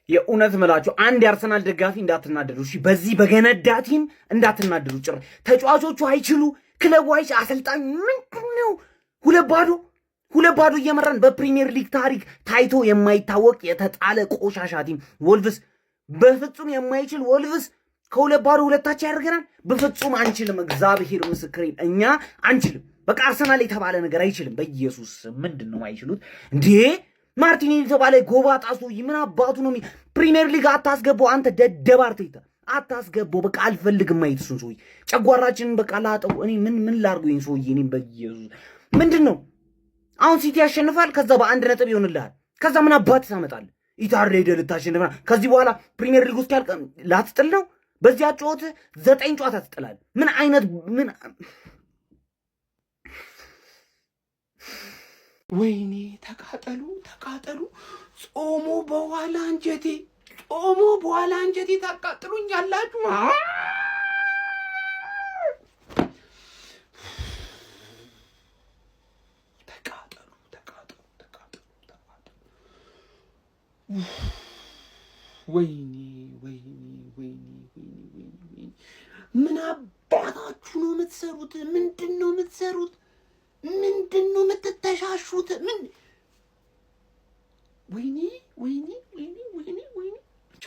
የእውነት መላችሁ አንድ የአርሰናል ደጋፊ እንዳትናደዱ እሺ። በዚህ በገነዳቲም እንዳትናደዱ። ጭር ተጫዋቾቹ አይችሉ፣ ክለቡ አሰልጣኝ ምንድን ነው? ሁለት ባዶ እየመራን በፕሪሚየር ሊግ ታሪክ ታይቶ የማይታወቅ የተጣለ ቆሻሻ ቲም ወልቭስ፣ በፍጹም የማይችል ወልቭስ ከሁለት ባዶ ሁለታችን ያደርገናል። በፍጹም አንችልም። እግዚአብሔር ምስክሬ፣ እኛ አንችልም። በቃ አርሰናል የተባለ ነገር አይችልም። በኢየሱስ ምንድን ነው አይችሉት እንዴ? ማርቲኔሊ የተባለ ጎባጣ ሰውዬ ምን አባቱ ነው? ፕሪሚየር ሊግ አታስገባው አንተ ደደብ አርቴታ፣ አታስገባው። በቃ አልፈልግም ማየት እሱን ሰውዬ። ጨጓራችንን በቃ ላጠው። እኔ ምን ላድርገው ይሄን ሰውዬ? እኔ በኢየሱስ ምንድን ነው አሁን ሲቲ ያሸንፋል፣ ከዛ በአንድ ነጥብ ይሆንልሃል። ከዛ ምን አባት ታመጣለህ? ኢታርሌ ሄደህ ልታሸንፍና ከዚህ በኋላ ፕሪሚየር ሊግ ውስጥ ያልቀ ላትጥል ነው። በዚያ ጨዋታ 9 ጨዋታ ትጥላለህ። ምን አይነት ምን ወይኔ ተቃጠሉ። ጾሙ በኋላ አንጀቴ ታቃጥሉኛላችሁ። ተቃጠሉ። ወይኔ ምን አባታችሁ ነው የምትሰሩት? ምንድን ነው የምትሰሩት? ምንድን ነው የምትተሻሹት? ምን ወይኔ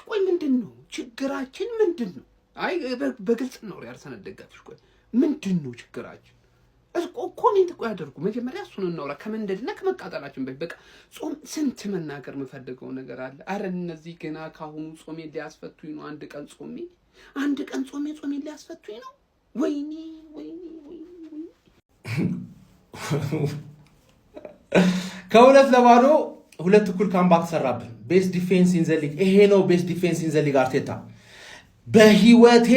ቆይ ምንድን ነው ችግራችን? ምንድን ነው? አይ በግልጽ ነው ያርሰናል ደጋፊዎች። ቆይ ምንድን ነው ችግራችን? ኮሜንት ቆይ አድርጉ። መጀመሪያ እሱን እናውራ ከመንደድና ከመቃጠላችን በፊት። በቃ ጾም ስንት መናገር የምፈልገው ነገር አለ። አረ እነዚህ ገና ካሁኑ ጾሜ ሊያስፈቱኝ ነው። አንድ ቀን ጾሜ ሊያስፈቱኝ ነው። ወይኔ ከሁለት ለባዶ ሁለት እኩል ካምባክ ሰራብን። ቤስት ዲፌንስ ኢን ዘ ሊግ። ይሄ ነው ቤስት ዲፌንስ ኢን ዘ ሊግ አርቴታ። በህይወቴ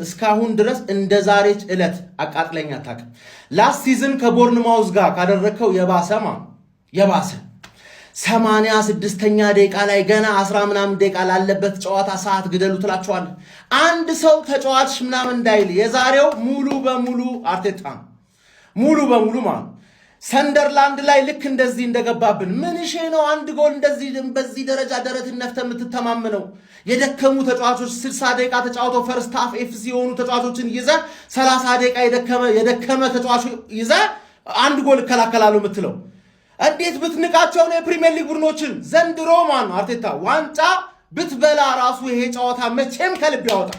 እስካሁን ድረስ እንደ ዛሬች ዕለት አቃጥለኝ አታውቅም። ላስት ሲዝን ከቦርንማውዝ ጋር ካደረከው የባሰ 86ኛ ደቂቃ ላይ ገና 10 ምናምን ደቂቃ ላለበት ጨዋታ ሰዓት ግደሉ ትላቸዋለህ። አንድ ሰው ተጫዋች ምናምን እንዳይል። የዛሬው ሙሉ በሙሉ አርቴታ ሙሉ በሙሉ ማለት ሰንደርላንድ ላይ ልክ እንደዚህ እንደገባብን ምን እሺ ነው አንድ ጎል እንደዚህ በዚህ ደረጃ ደረትን ነፍተህ የምትተማመነው? የደከሙ ተጫዋቾች 60 ደቂቃ ተጫውተው ፈርስት ሃፍ ኤፍሲ የሆኑ ተጫዋቾችን ይዘህ 30 ደቂቃ የደከመ ተጫዋች ይዘህ አንድ ጎል እከላከላለሁ የምትለው እንዴት ብትንቃቸው ነው? የፕሪሚየር ሊግ ቡድኖችን ዘንድሮ ማን ነው አርቴታ ዋንጫ ብትበላ ራሱ ይሄ ጨዋታ መቼም ከልብ ያወጣ።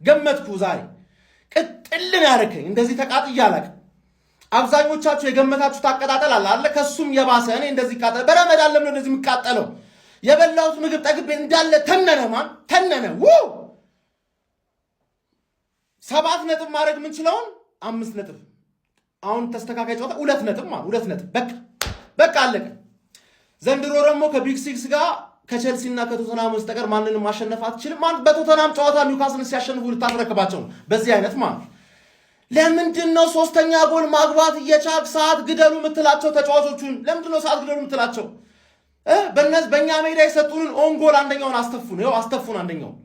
ገመትኩ ዛሬ ቅጥልን ያደረከኝ እንደዚህ ተቃጥያ አላውቅም። አብዛኞቻችሁ የገመታችሁ ታቀጣጠል አለ ከሱም የባሰ እኔ እንደዚህ ቃጠለ። በረመዳን ለምን እንደዚህ የምቃጠለው? የበላሁት ምግብ ጠግቤ እንዳለ ተነነ። 7 ነጥብ ማድረግ የምንችለውን 5 ነጥብ አሁን ተስተካካይ ጨዋታ 2 ነጥብ ማለት 2 ነጥብ በቃ አለቀ። ዘንድሮ ደግሞ ከቢግ ሲክስ ጋር ከቼልሲና ከቶተናም በስተቀር ማንንም ማሸነፍ አትችልም። በቶተናም ጨዋታ ኒውካስልን ሲያሸንፉ ልታስረክባቸው ነው በዚህ አይነት ማለት። ለምንድን ነው 3ኛ ጎል ማግባት እየቻልክ ሰዓት ግደሉ የምትላቸው ተጫዋቾቹን? ለምንድን ነው ሰዓት ግደሉ የምትላቸው? በእኛ ሜዳ የሰጡንን ኦን ጎል አንደኛውን አስተፉን አንደኛውን።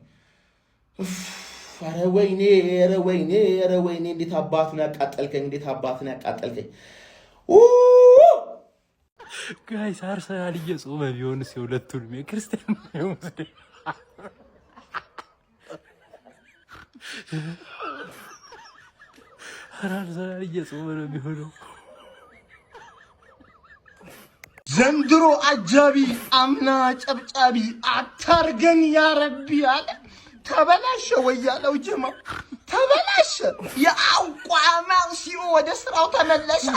ኧረ ወይኔ እንዴት አባቱን ያቃጠልከኝ! ጋይስ አርሰናል እየጾመ ቢሆንስ የሁለቱንም የክርስቲያን ሙስሊም አርሰናል እየጾመ ነው የሚሆነው። ዘንድሮ አጃቢ አምና ጨብጫቢ አታርገን ያረቢ አለ። ተበላሸ ወያለው ጀማ ተበላሸ። የአቋማው ሲኦ ወደ ስራው ተመለሰ።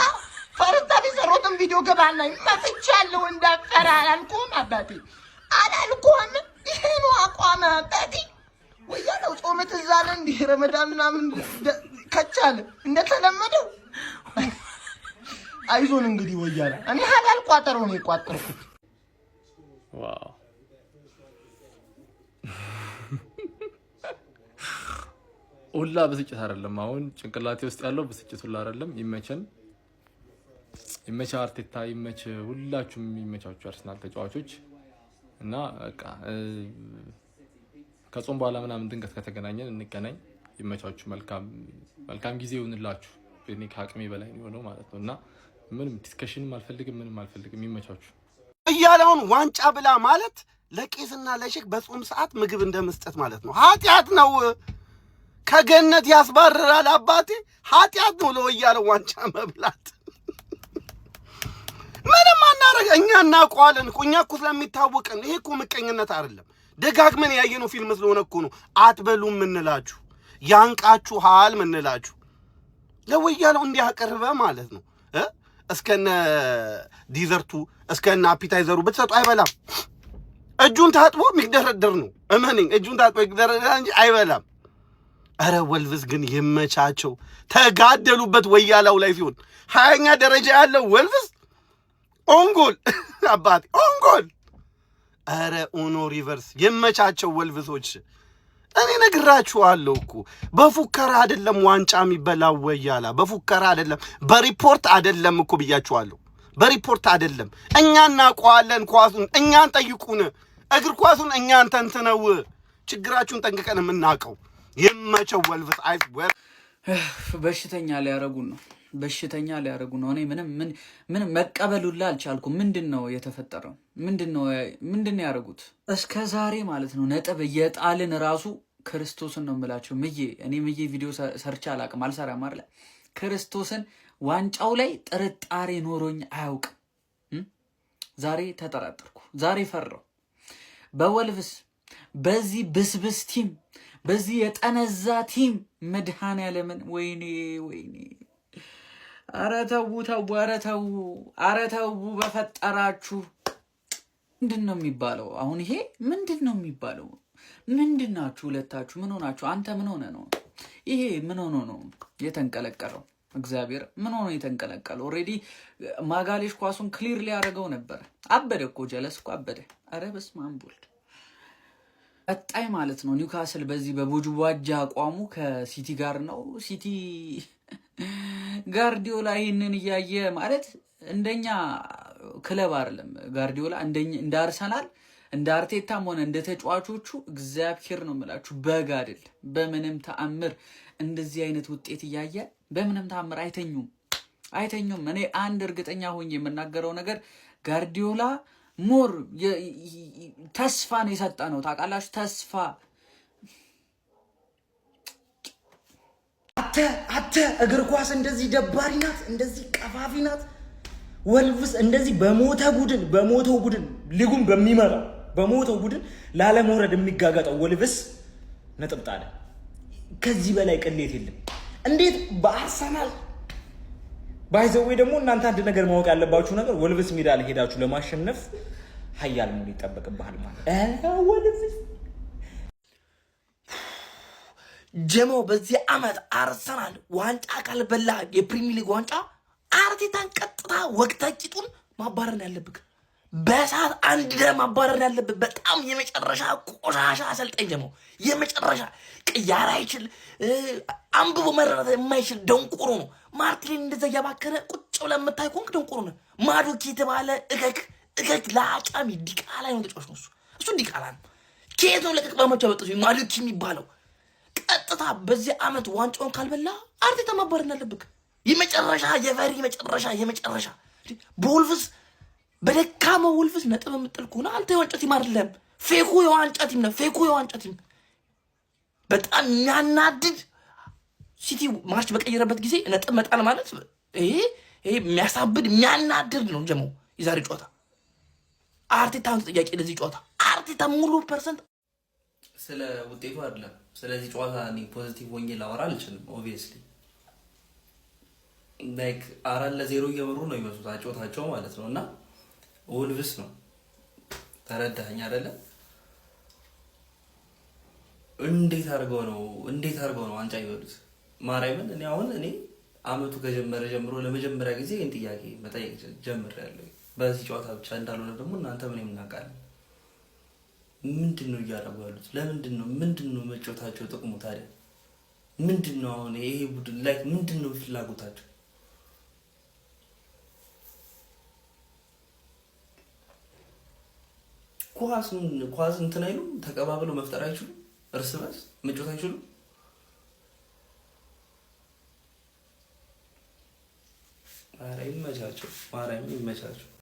ፈርታ ቢሰሩትም ቪዲዮ ገባና መጥቻለሁ እንዳፈራራልኩም አባቴ አላልኩም። ይሄ ነው አቋማ አባቴ። ወያለው ጾም ትዛለ እንዲህ ረመዳን ምናምን ከቻለ እንደተለመደው አይዞን እንግዲህ ወያላ እኔ ሐላል ቋጠሮ ነው የቋጠርኩት። ዋው ሁላ ብስጭት አይደለም አሁን ጭንቅላቴ ውስጥ ያለው ብስጭት ሁላ አይደለም። ይመች አርቴታ ይመች፣ ሁላችሁም ይመቻችሁ አርሰናል ተጫዋቾች እና በቃ ከጾም በኋላ ምናምን ድንገት ከተገናኘን እንገናኝ። ይመቻችሁ። መልካም ጊዜ ይሁንላችሁ። እኔ ከአቅሜ በላይ ነው ማለት ነው እና ምንም ዲስከሽንም አልፈልግም፣ ምንም አልፈልግም። ይመቻችሁ። ወያላውን ዋንጫ ብላ ማለት ለቄስና ለሼክ በጾም ሰዓት ምግብ እንደመስጠት ማለት ነው። ኃጢአት ነው። ከገነት ያስባርራል አባቴ። ኃጢአት ነው ለወያላው ዋንጫ መብላት። ምንም አናረግ። እኛ እናውቀዋለን እኮ። እኛ እኮ ስለሚታወቀን። ይሄ እኮ ምቀኝነት አይደለም። ደጋግመን ያየነው ፊልም ስለሆነ እኮ ነው አትበሉም ምንላችሁ፣ ያንቃችኋል ምንላችሁ። ለወያላው እንዲያቀርበ ማለት ነው። እስከነ ዲዘርቱ እስከነ አፒታይዘሩ ብትሰጡ አይበላም። እጁን ታጥቦ የሚደረደር ነው። እመነኝ፣ እጁን ታጥቦ የሚደረደር እንጂ አይበላም። አረ ወልቭስ ግን ይመቻቸው። ተጋደሉበት ወያላው ላይ ሲሆን 20ኛ ደረጃ ያለው ወልቭስ ኦንጎል አባቴ ኦንጎል። አረ ኡኖ ሪቨርስ ይመቻቸው ወልቭሶች። እኔ ነግራችኋለሁ እኮ በፉከራ አይደለም ዋንጫ የሚበላው ወያላ፣ በፉከራ አይደለም፣ በሪፖርት አይደለም እኮ ብያችኋለሁ። በሪፖርት አይደለም። እኛ እናውቀዋለን ኳሱን። እኛን ጠይቁን። እግር ኳሱን እኛን ተንትነው ችግራችሁን ጠንቅቀን የምናውቀው። ይመቸው ወልቭስ። አይወር በሽተኛ ሊያረጉን ነው። በሽተኛ ሊያረጉን ነው። እኔ ምንም መቀበሉላ አልቻልኩም። ምንድነው የተፈጠረው? ምንድነው ያረጉት? እስከ ዛሬ ማለት ነው ነጥብ እየጣልን ራሱ ክርስቶስን ነው የምላቸው። እኔ ምዬ ቪዲዮ ሰርቻ አላቅም፣ አልሰራም አይደል? ክርስቶስን ዋንጫው ላይ ጥርጣሬ ኖሮኝ አያውቅም። ዛሬ ተጠራጠርኩ። ዛሬ ፈራው። በወልቭስ በዚህ ብስብስ ቲም፣ በዚህ የጠነዛ ቲም መድኃኔዓለምን ወይኔ ኧረ ተው ኧረ ተው በፈጠራችሁ። ምንድን ነው የሚባለው አሁን? ይሄ ምንድን ነው የሚባለው? ምንድን ናችሁ ሁለታችሁ? ምን ሆናችሁ? አንተ ምን ሆነ ነው ይሄ? ምን ሆኖ ነው የተንቀለቀለው? እግዚአብሔር ምን ሆኖ የተንቀለቀለው? ኦልሬዲ ማጋሌሽ ኳሱን ክሊር ሊያደርገው ነበር። አበደ እኮ ጀለስ እኮ አበደ። አረ በስመ አብ ወልድ። ቀጣይ ማለት ነው ኒውካስል በዚህ በቡጅዋጃ አቋሙ ከሲቲ ጋር ነው። ሲቲ ጋርዲዮላ ይህንን እያየ ማለት እንደኛ ክለብ አይደለም ጋርዲዮላ፣ እንደ አርሰናል እንደ አርቴታም ሆነ እንደ ተጫዋቾቹ እግዚአብሔር ነው የምላችሁ በግ አይደል። በምንም ተአምር እንደዚህ አይነት ውጤት እያየ በምንም ተአምር አይተኙም። እኔ አንድ እርግጠኛ ሆኜ የምናገረው ነገር ጋርዲዮላ ሞር ተስፋ ነው የሰጠ ነው። ታውቃላችሁ ተስፋ አተ እግር ኳስ እንደዚህ ደባሪ ናት፣ እንደዚህ ቀፋፊ ናት። ወልቭስ እንደዚህ በሞተው ቡድን ሊጉን በሚመራው በሞተው ቡድን ላለመውረድ የሚጋጋጠው ወልቭስ ነጥብ ጣለ። ከዚህ በላይ ቅሌት የለም። እንዴት በአርሰናል ባይዘዌ ደግሞ እናንተ አንድ ነገር ማወቅ ያለባችሁ ነገር ወልቭስ ሜዳ ላይ ሄዳችሁ ለማሸነፍ ሀያል መሆን ይጠበቅብሃል ማለት ወልቭስ ጀሞ በዚህ ዓመት አርሰናል ዋንጫ ካልበላ የፕሪሚየር ሊግ ዋንጫ አርቴታን ቀጥታ ወቅታቂጡን ማባረር ያለብክ። በሰዓት አንድ ደም ማባረር ያለብህ። በጣም የመጨረሻ ቆሻሻ አሰልጣኝ ጀሞ፣ የመጨረሻ ቅያራ አይችል አንብቦ መረዳት የማይችል ደንቆሮ ነው። ማርቲኔሊ እንደዛ እያባከረ ቁጭ ብለህ የምታይ ኮንክ ደንቆሮ ነው። ማዱኪ የተባለ እከክ ለአጫሚ ዲቃላ ነው ተጫዋች ነው እሱ ዲቃላ ነው። ከየት ነው ለቀቅ በመቻው ወጥቶ ማዱኪ የሚባለው? ቀጥታ በዚህ ዓመት ዋንጫውን ካልበላ አርቴታ ማባረር ያለብህ። የመጨረሻ የፈሪ የመጨረሻ በወልቭስ በደካማ ወልቭስ ነጥብ የምጥል ከሆነ አንተ የዋንጫ ቲም አይደለም፣ ፌኩ የዋንጫ ቲም ነው። በጣም የሚያናድድ ሲቲ ማርች በቀየረበት ጊዜ ነጥብ መጣል ማለት ይሄ የሚያሳብድ የሚያናድድ ነው። ጀሞ የዛሬ ጨዋታ አርቴታን ተጠያቂ ለዚህ ጨዋታ አርቴታ ሙሉ ፐርሰንት ስለ ውጤቱ አይደለም። ስለዚህ ጨዋታ እኔ ፖዚቲቭ ሆኜ ላወራ አልችልም። ኦብቪየስሊ ላይክ 4-0 እየመሩ ነው የሚመስሉት አጨዋታቸው ማለት ነው። እና ወልቭስ ነው ተረዳኸኝ አይደለ? እንዴት አድርገው ነው ዋንጫ ይበሉት? ማርያምን እኔ አመቱ ከጀመረ ጀምሮ ለመጀመሪያ ጊዜ ይህን ጥያቄ መጠየቅ ጀምሬያለሁ። በዚህ ጨዋታ ብቻ እንዳልሆነ ደግሞ እናንተ ምን የምናውቃለን። ምንድን ነው እያደረጉ ያሉት? ምንድን ነው መጫወታቸው ጥቅሙ ታዲያ? ምንድን ነው አሁን ይሄ ቡድን ላይ ምንድን ነው ፍላጎታቸው? ኳስ እንትን አይሉም፣ ተቀባብለው መፍጠር አይችሉም፣ እርስ በርስ መጫወት አይችሉም። ኧረ ይመቻቸው፣ ማርያምን ይመቻቸው።